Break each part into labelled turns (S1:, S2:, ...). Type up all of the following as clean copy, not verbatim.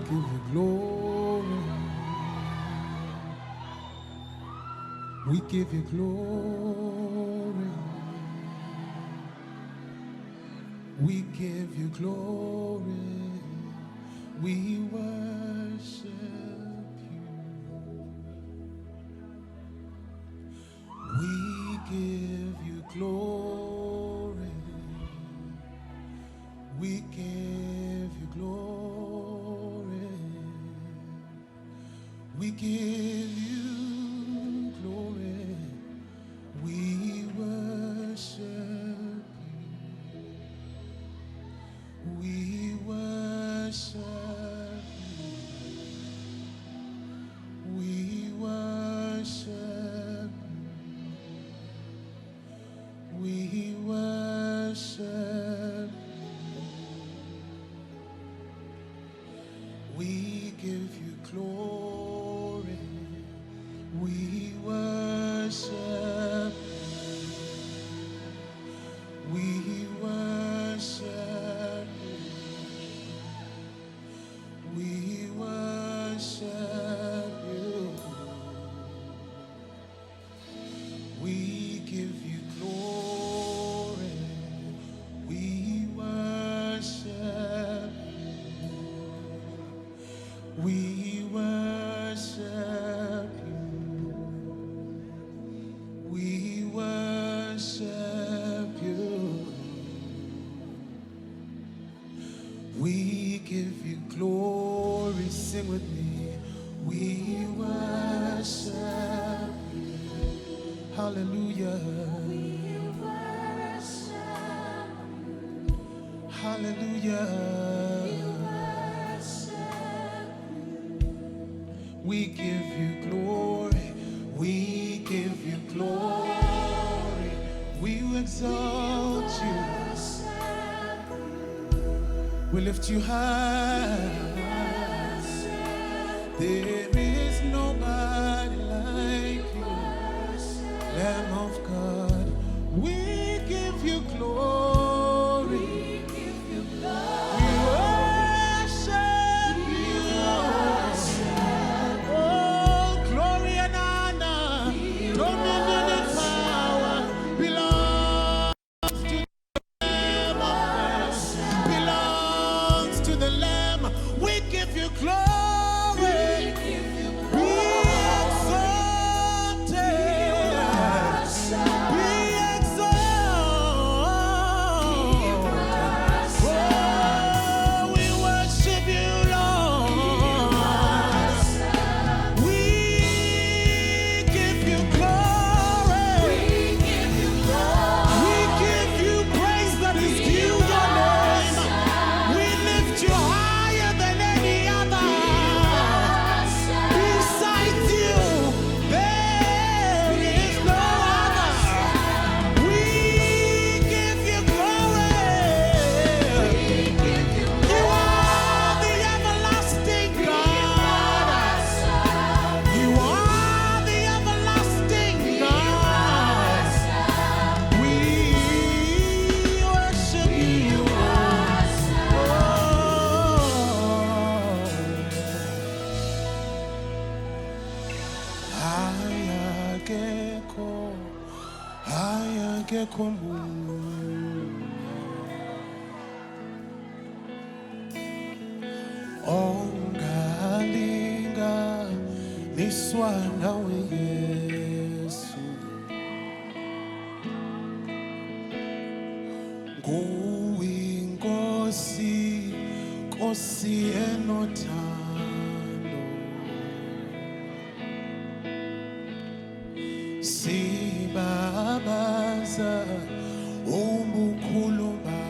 S1: give you glory. We give you glory. We give you glory. We worship you. We give you glory. We give you glory. We give you glory. We worship you. We worship you. We worship you. We worship you. We give you glory. We worship. We worship. We worship you. We give you glory. We worship. We worship you. We worship you. We give you glory. Sing with me. We worship you. Hallelujah. We worship you. Hallelujah. We give you glory. We give you glory. We exalt you. We lift you high. There is nobody like you, Lamb of God. We give you glory. We worship you. Oh, glory and honor, dominion and power belongs to the Lamb of God. Belongs to the Lamb. We give you glory. Be exalted. Be exalted. Oh, we worship you, Lord. We give you glory. We give you praise that is due your name. We lift you higher than any other. Besides you, there is no other. We give you glory. You are the everlasting God. You are the everlasting God. We worship you. Ayageko mungu ongalinga niswa nawe Yesu nguwe Nkosi, Nkosi enothando sibabaza ubukhulu bakho.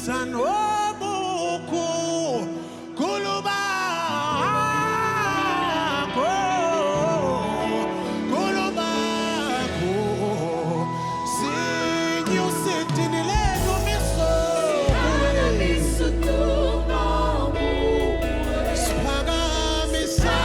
S1: sanobuku kulubako kulubako sinyusitinile numiso spagamisa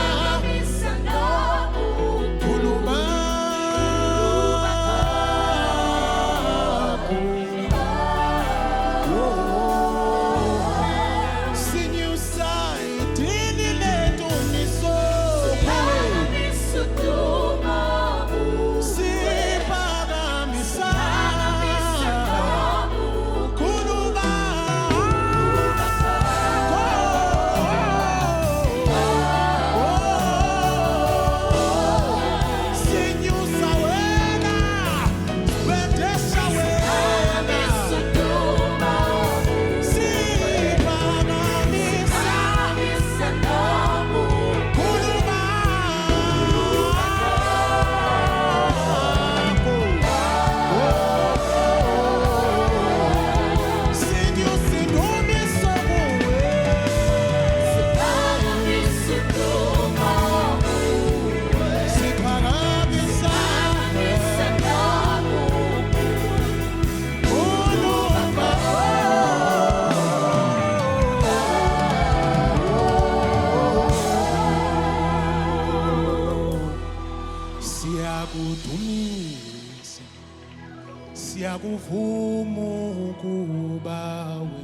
S1: siyakuvuma ukuba wena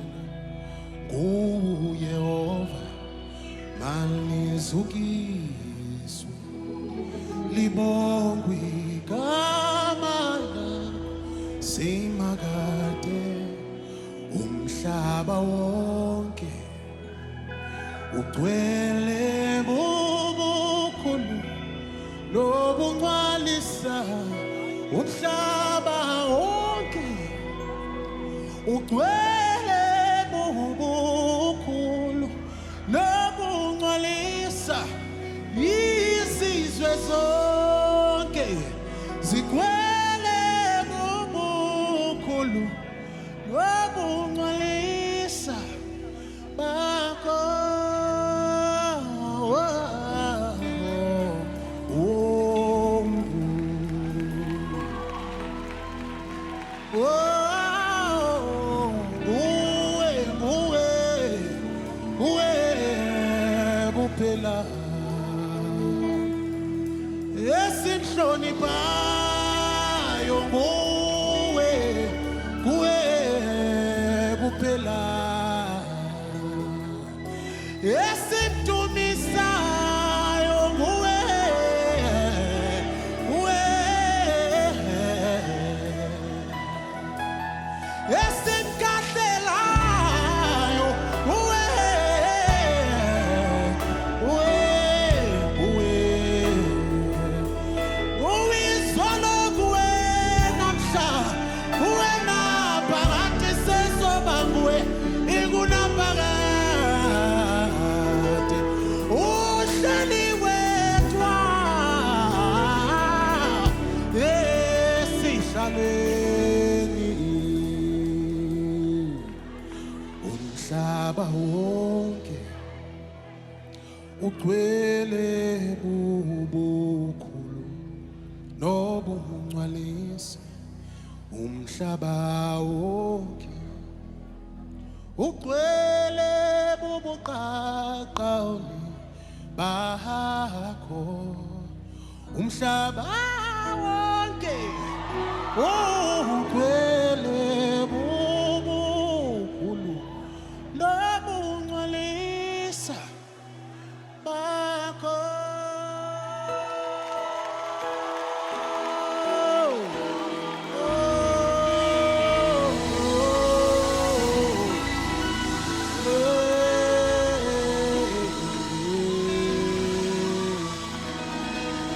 S1: nguYehova malizukiswe libongwe igama lakho simakade umhlaba wonke ugcwele bubukhulu lobungcwalisa umhlaba wonke ugcwele bubukhulu lobungcwalisa izizwe zonke zigcwele bubukhulu lobungcwalisa bakho. Esimhloniphayo nguwe kuphela esimdumisayo nguwe esimkahlelayo umhlaba wonke ugcwele bubukhulu nobungcwalisa umhlaba wonke ugcwele bubuqaqawuli bakho umhlaba wonke ugcwele bubukhulu nobungcwalisa bakho.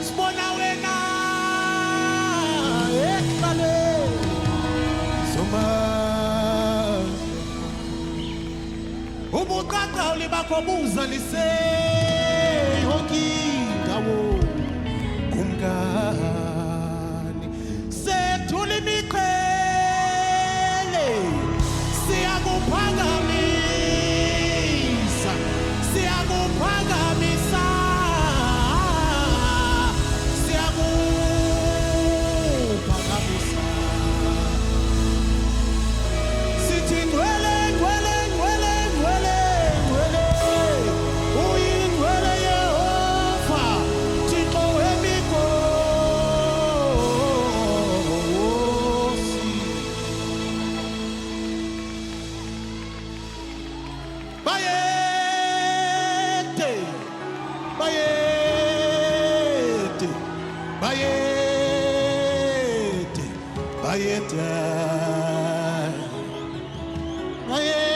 S1: Sibona wena ubuqaqawuli bakho buzalise yonke indawo kumkani sethula imiqhele siyakupha ayede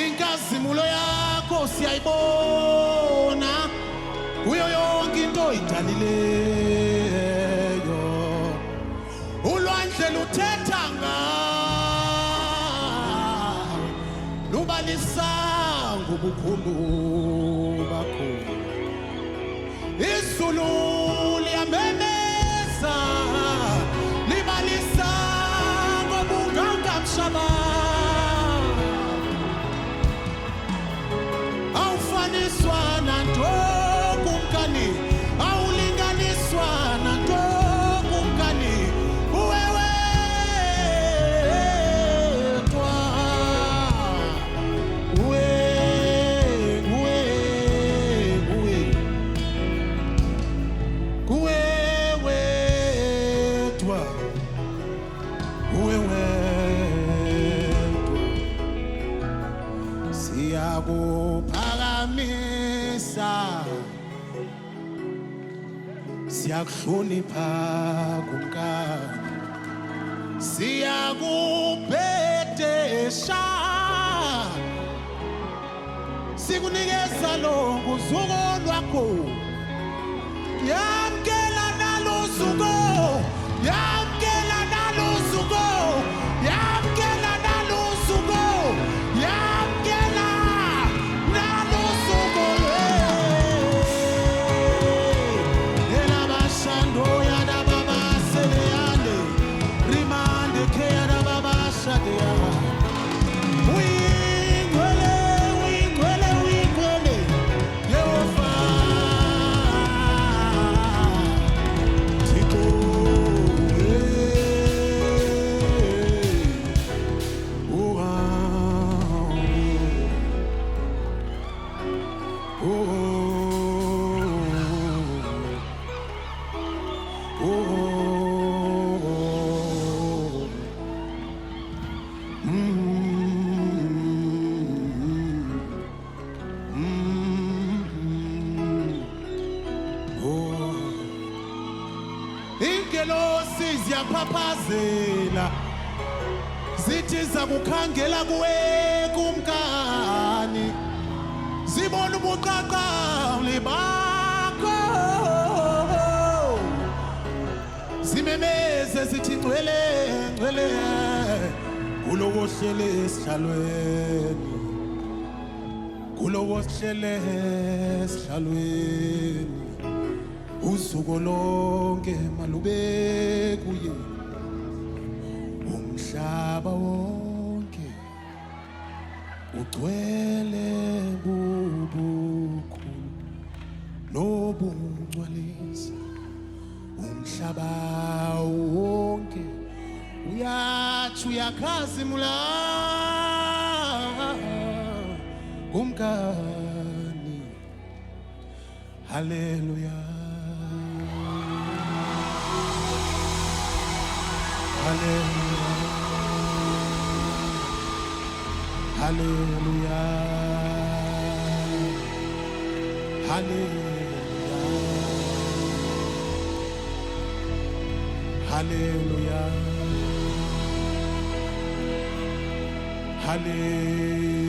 S1: inkazimulo yakho siyayibona kuyo yonke into oyidalileyo. Ulwandle luthetha ngawe, lubalisa ngobukhulu bakho. Izulu liyamemeza libalisa ngobungangamshaba. Awufaniswa nanto kumkani, awulinganiswa nanto kumkani. Uwe wedwa, uwe wedwa, uwe wedwa. Siyakuphakamisa, siyakuhlonipha kumkani, siyakubhedesha, sikunikeza lo nguzuko lwakho. Yamkela naluzuko, yamkela naluzuko, yamkela naluzuko, yamkela naluzuko. Elabashando yada baba seleyande, rimande ke yada baba shadea. Wingwele, wingwele, wingwele, Yehova. Tiko, oh, oh, oh, ingelosi ziyaphaphazela zithi zakukhangela kuwe kumkani, zibona ubuqaqawuli bakho, zimemeze zithi ngcwele ngcwele kulowo ohlele esihlalweni, kulowo ohlele esihlalweni. Usuku lonke malube kuye, umhlaba wonke ugcwele bubukhulu nobungcwalisa. Umhlaba wonke uyathi uyakhazimula kumkani. Hallelujah. Hallelujah, hallelujah, hallelujah, hallelujah, hallelujah.